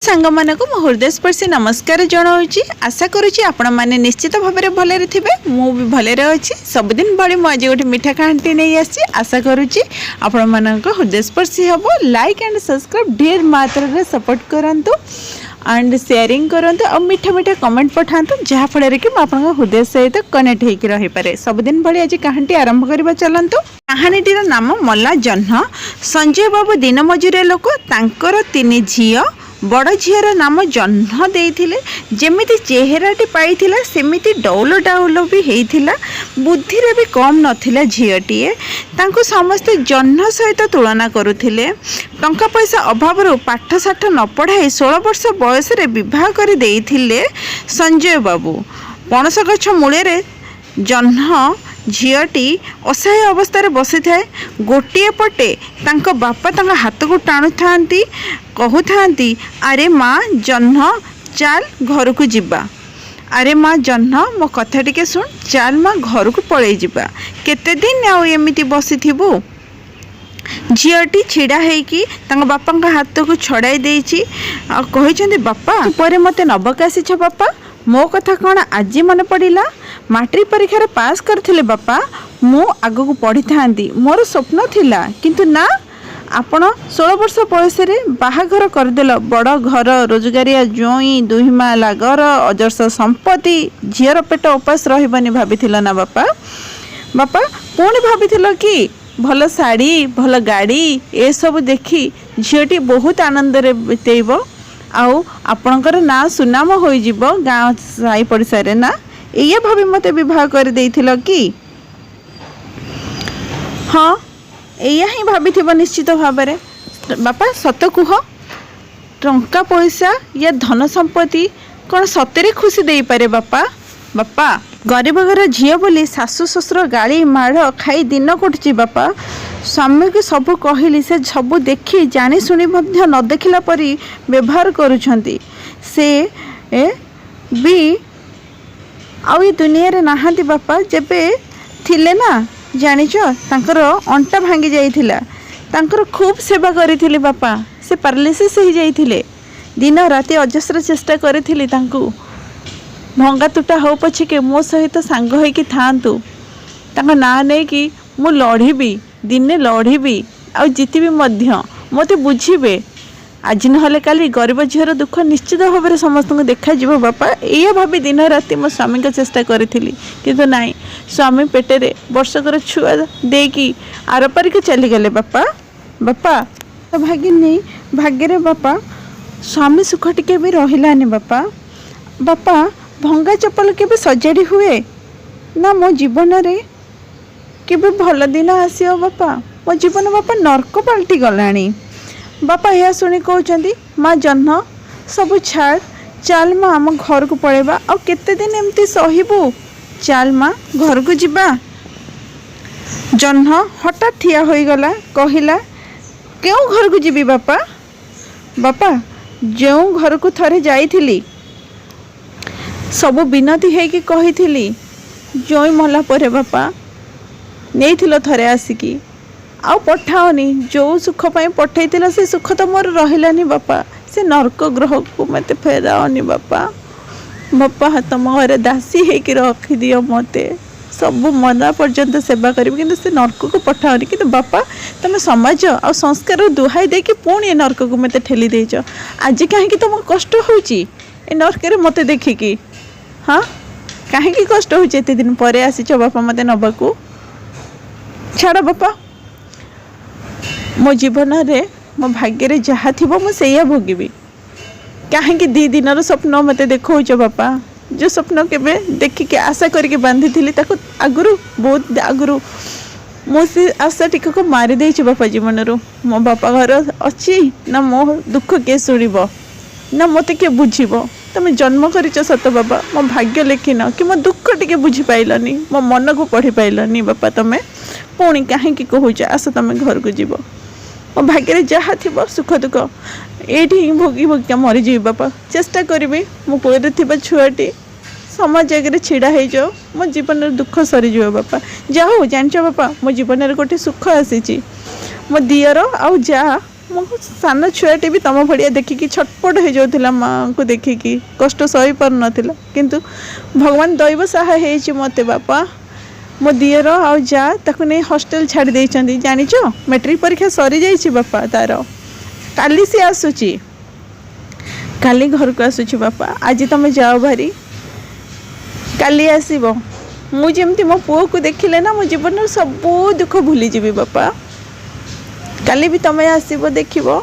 सांग मानक मो हृदयस्पर्शी नमस्कार जनाऊँगी। आशा करुँची आपण मैंने निश्चित भाव में भलरे थे मुझे भलरे अच्छी सबुदिन भाई मुझे गोटे मीठा कहानी नहीं आसी। आशा करुँची आपण मानक हृदयस्पर्शी हम लाइक एंड सब्सक्राइब ढेर मात्रा सपोर्ट करंतु एंड शेयरिंग करंतु और मीठा मीठा कमेंट पठातु जहाँफल कि मुझे हृदय सहित कनेक्ट होकर रहीपे। सबुदिन भाई आज कहानी आरंभ करवा चलतु। कहानीटीर नाम मला जह्न। संजय बाबू दिन मजुरिया लोक तांकर 3 झील बड़ झीर नाम जह्न देइथिले। जेमिति चेहराटी पाइथिला सेमिति डौल डाउल भी हेइथिला, बुद्धिरे भी कम नथिला झीटीए। तांको समस्ते जह्न सहित तुलना करुथिले। टंका पैसा अभाव पाठ साठ न पढ़ाई 16 वर्ष बयस रे विवाह कर देइथिले संजय बाबू। पणस गछ मूले जह्न झीटी असहाय अवस्था बसी थाए। गोटे पटे तांको बापा तांका हाथ को टाणु थांती, कहु थांती, अरे माँ जह्न चाल घर को जिबा। अरे माँ जह्न मो कथा टिके सुन, चाल माँ घर को पलई जिबा। केते दिन आउ एमिति बसी थिबु। झीटी छिड़ा होइकी तांका बापा हाथ को छड़ाई देइछि आ कहिछन्ती, बापा परे मते नबक आसीछ बापा। मो कथा कौन आज मन पड़ा। मैट्रिक परीक्षा पास करथिले बापा, मु आगु को पढ़ी थांती, मोर स्वप्न थिला, किंतु ना आपण 16 वर्ष बयस रे बाहाघर करदेल। बड़ घर रोजगारिया जोई, दुहिमाला घर, अजर्स संपत्ति, झीर पेट उपास रहिबनी भाबिथिल ना बापा। बापा पुणी भाबिथिल कि भल शाड़ी भल गाड़ी ए सब देखी झीटी बहुत आनंद रे बितेइब आउ आपणकर ना सुनाम हो जिवो गाँव साई पड़िशा रे ना। ये भाभी मते विवाह कर देइथिल कि? हाँ या ही भाभी निश्चित भाव में। बापा सत कुह, टंका पैसा या धन संपत्ति कौन सतरे खुशी दे पारे बापा? बापा गरीब घर झील बोली सासु ससुर गाड़ी माड़ खाई दिन कटुची बापा। स्वामी के सबू कहली से सबू देखी जानी शुणी न देखला परी व्यवहार करुछंती। से भी आउ ये दुनिया रे नहांती बापा। जेबे थिले ना जानिच तांकर अंटा भांगी जाइथिला, तांकर खूब सेवा करिथिली बापा। से पैरालिसिस हो जाइथिले, दिन राति अजस्र चेष्टा करिथिली तांकू भंगा तुटा हो पछे के मो सहित सांग होइकी थांतु। तांका ना नै कि मु लढ़ीबी, दिने लढ़ीबी आ जितबी मध्य, मते बुझीबे। आज नहले काली गरीब झीर दुख निश्चित भाव में समस्त को देखा जीव बापा। ये भाभी दिन राति मो स्वामी को चेष्टा करी, किंतु नाई स्वामी पेटेरे वर्षकर छुआ देकी आर पारिक चली गले बापा। बापा तो भागिनी भाग्य बापा स्वामी सुख टिके भी रहिलानी बापा। बापा भंगा चप्पल के सजाड़ी हुए ना मो जीवन रे के भल दिन आसियो बापा। मो जीवन बापा नर्क पलटि गलानी बापा। यह शुणी कहते, माँ जह्न सबू छाड़, चाल माँ आम घर को पलैबा। आ केते दिन एमती सहिबू, चाल माँ घर को जिबा। जह्न हठात ठिया हो गला, कहला, क्यों घर को जीवी बापा? बापा जो घर को थरे जाइथिली सबू विनती है कि कही जोई मला परे बापा नहीं थिलो थरे आसिकी आउ पठाओनी। जो सुख पाई पठेइथिला से सुख तो मोर रहिलानी बापा। से नर्क ग्रह को मते फेराओनी बापा। बापा तुम घर दासी है कि रखी दियो, मते सब मरा पर्यंत सेवा करी, किंतु से नर्क को पठाओनी। किंतु बापा तुम समाज आ संस्कार दुहाई दे कि पुणी नर्क को मते ठेली देच। आज कहीं तुम कष्ट होउची ए नर्क रे मते देखिकी? हाँ कहीं कष्ट होउची? एते दिन परे आसीच बापा मते नबाकू। छाड़ बापा, मो जीवन रे मो भाग्य रे जहा थिबो मो सेया भोगिबी। कहीं 2 दिन स्वप्न मते देखौछ बापा। जो स्वप्न केबे देखि के आशा करके बांधी थिली ताको आगुरु बहुत आगुरु मो से आशा टिक को मारी देइछ बापा जीवन रो। मो बापा घर अछि ना मो दुख के सुनिबो ना मते के बुझिबो। तुम जन्म करिच सत बाबा, मो भाग्य लिखिन कि मो दुख टिके बुझी पाइलनी, मो मन को पढ़ी पाइलनी बापा। तुम पुणी कहीं कहूच आस तुम घर को जीव। मो भाग्य जहाँ थी सुख दुख ये भोगी भोगी मरीजी बापा। चेष्टा करी मो कोल थी छुआटी समाज आगे छिड़ा हो जाओ, मो जीवन दुख सरीज बापा। जा हो जान बापा, मो जीवन गोटे सुख आसी। मो दियर आउ जा मो सान छुआटे भी तुम भाया देखिकी छटपट हो जाऊला माँ को देखिकी कष्ट सही पार नाला किंतु भगवान दैव सहाय मत बापा मो दियर आ जा ताको नहीं हॉस्टल छाड़ देइछंदी जानिचो मैट्रिक परीक्षा सरी जाइछि बापा तार काली सी आसुची काली घर को आसुची बापा आज तुम जाओ भारी काली आसीबो मु जेमती मो पुओ को देखिले ना मो जीवन सब दुख भूली जीवी बापा काली भी तुम आसब देखो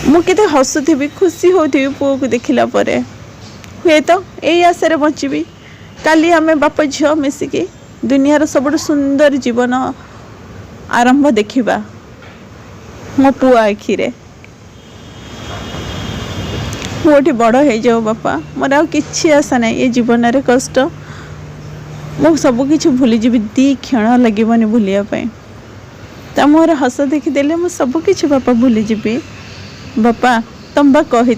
मुझे हसुथी खुशी होती पुओ को देखला हुए तो यही आशारे बची काली आम बाप झील मिसिकी दुनियार सब सुंदर जीवन आरंभ देखा मो पुओ आखिरे मोटी बड़ हो जाओ बापा मोर आ कि आशा ना ये जीवन रे कष्ट मु सबकि भूली जी दी क्षण लगे भूलियापाई मोर हस देखीदे मु सबकि बापा भूली जीवी बापा तुम बा कही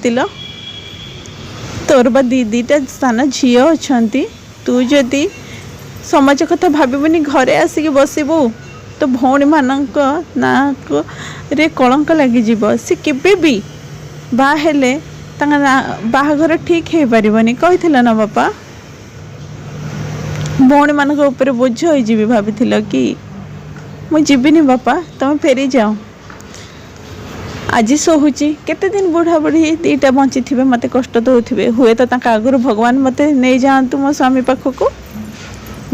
तोर बा दीटा सान झी अच्छा तू जदि समाज कथा भावनी घरे आसिक बसबू तो भौणी मानक ना रे कलंक लगी सी केबे भी बाहेले बाहाघर ठीक हो पारबनी कही ना बापा भौणी मानक ऊपर बोझ हो भाभी कि मुझे जीविनी बापा तुम फेरी जाओ आज सोचुची केते दिन बुढ़ा बुढ़ी दीटा बंची थे मत कष्ट दौथे हुए तो आगुरी भगवान मत नहीं जातु मो स्वामी पाखक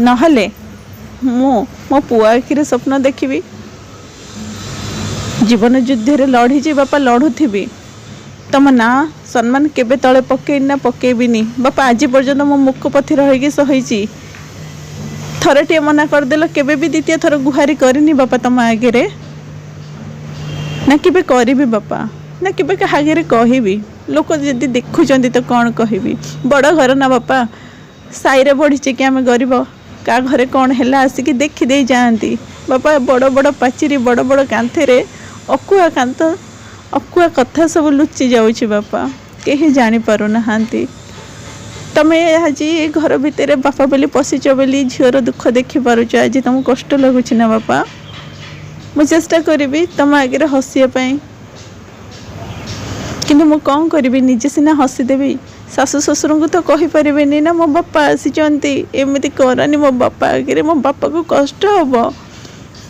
नहले मो पुआ आखिरे स्वप्न देखी जीवन युद्ध रे लड़ी बापा लड़ुथी तुम ना सम्मान केबे तले पकेना पकेबिनी बापा आज पर्यंत मो मुख पथी रही सही थरटे मना करदेल केबे भी द्वितीय थर गुहारी करनी बापा तुम आगे ना केबे करी बापा ना केबे आगे कहबी लोक जदि देखुं तो कौन कहबी बड़ घर ना बापा साईरे बढ़ी कि आम गरीब क्या घरे कौन है आसिक देखी दे जाती बापा बड़ बड़ पाचिरी बड़ बड़ कांथे अकुआ कांत अकुआ कथा सब लुचि जाऊँ बापा कहीं जापर ना तुम्हें आज ये घर भितर बापा बोली पशिच बोली झीर दुख देखी पारुच आज तुमको कष्ट लगुच ना बापा मुझे चेष्टा करी तुम आगे हसियापाई कि मु कौन करी निजे सिना हसीदेवी शाशु शशुर को तो कहीपर ना मो बापा आसीचंती एमती करनी मो बापा आगे मो बापा को कष्ट हम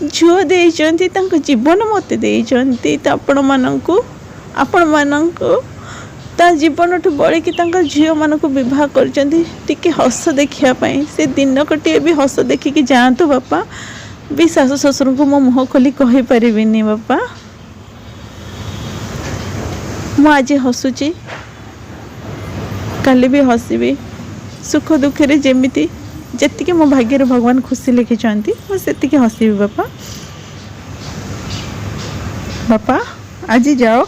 झील देती जीवन मत देती आपण मानू ता जीवन ठू बड़ी कि झील मान को बह कर हस देखापी से दिन कटे भी हस देखिकी जातु बापा भी शाशु शशुर को मो मुह खोली कहीपर बापा मु आज हसुची काली भी हसबी सुख दुखे जमीती जी मो भाग्य भगवान खुशी लिखिंट मुझे हसबी बापा बापा आज जाओ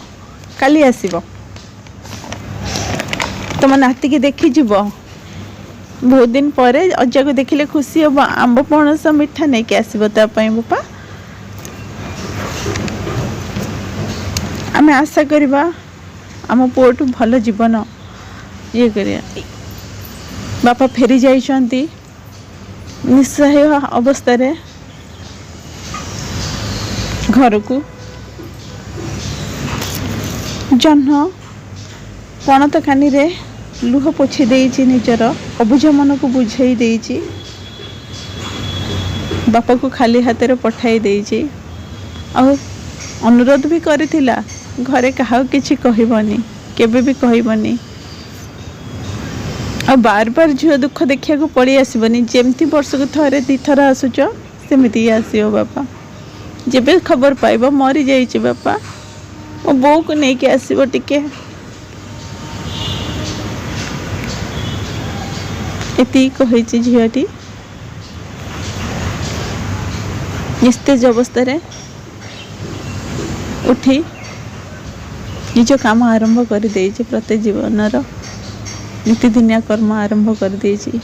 काली आसब तुम नाती की देखी जीव बहुत दिन पर अजा को देखिले खुशी हम आंब पणस मिठा नहीं कि आसब तापाई बापा आम आशा करवा आम पुओटू भल जीवन ये करिया बापा फेरी जाइछंती निस्सहाय अवस्था रे घर को जह्न पणत कानी रे लुह पोछि देइछि निजर अबुझ मन को बुझाई देइछि बापा को खाली हाथ रे पठाई देइछि आ अनुरोध भी करिथिला घरे कहा किछि कहबनी केबे भी कहबनी आ बार बार झील दुख देखिया को पड़ी आसबनी जेमती वर्ष को थरे दी थर आसुच सेमती आसियो बापा जेबे खबर पाइब मरी जाइछि बापा मो बो को नहीं के आसिबो टिके एति कहिछि झीलटी निस्तेज अवस्था रे उठी निज काम आरंभ कर देइछि प्रत्येक जीवनर नीतिदिनिया कर्म आरंभ कर देइछि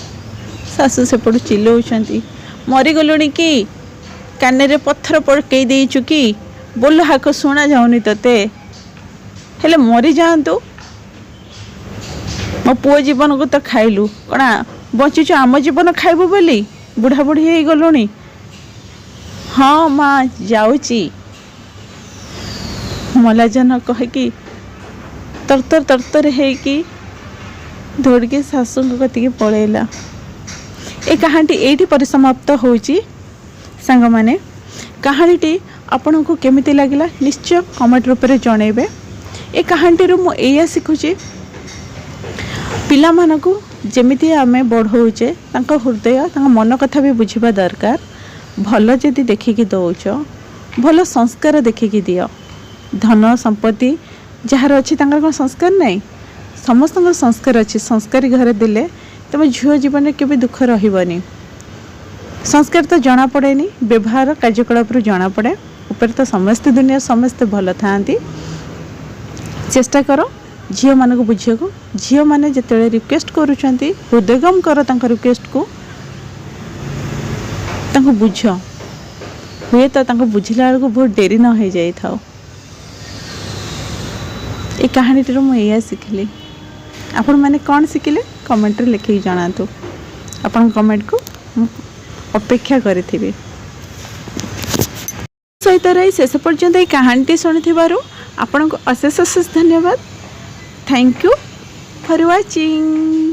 सासु सेपटू चिल्लौछंती मरी गलुणी कि काने रे पत्थर पकई देइछु कि बोल हाक शुणा जाऊनी तते हेले मरी जातु मो पुओ जीवन को तो खाइलु कणा बचुच आम जीवन खाइबु बोली बुढ़ा बुढ़ी हो गलुणी हाँ माँ जाऊची मलाजन कहीकि तरतर तरतर होगी दौड़िकी शाशु कतिक पलैला। ए कहानी ये परिसमाप्त होची सांग माने। कहानीटी आपन को केमिति लगिला निश्चय कमेंट रूप में जनइबे। ए कहानी रू मुझे शिखुची पिला मानकु जेमिति आमे बढ़ौचे तांको हृदय तांको मन कथा भी बुझिबा दरकार। भल जदि देखिकी दौच भल संस्कार देखिकी दियो। धन संपत्ति जार अच्छी कौन संस्कार नहीं समस्त संस्कार अच्छी संस्कारी घर देले तुम झील जीवन में केवे दुख रही। संस्कार तो जना पड़े व्यवहार कार्यकलाप जना पड़े ऊपर तो समस्त दुनिया समस्ते भल था। चेष्टा करो झील मान को बुझे को झील मैंने जिते रिक्वेस्ट करुँच हृदयगम कर रिक्वेस्ट को बुझ हुए तो बुझला बेलू बहुत डेरी न हो जाए था। ये कहानी मुझे शिखिली आपण मैंने कौन शिखिले कमेंट रे लिखिक जनातु। आपण कमेंट को अपेक्षा करी सहित रही शेष पर्यंत ये कहानी शुणी आपण को अशेष अशेष धन्यवाद। Thank you for watching.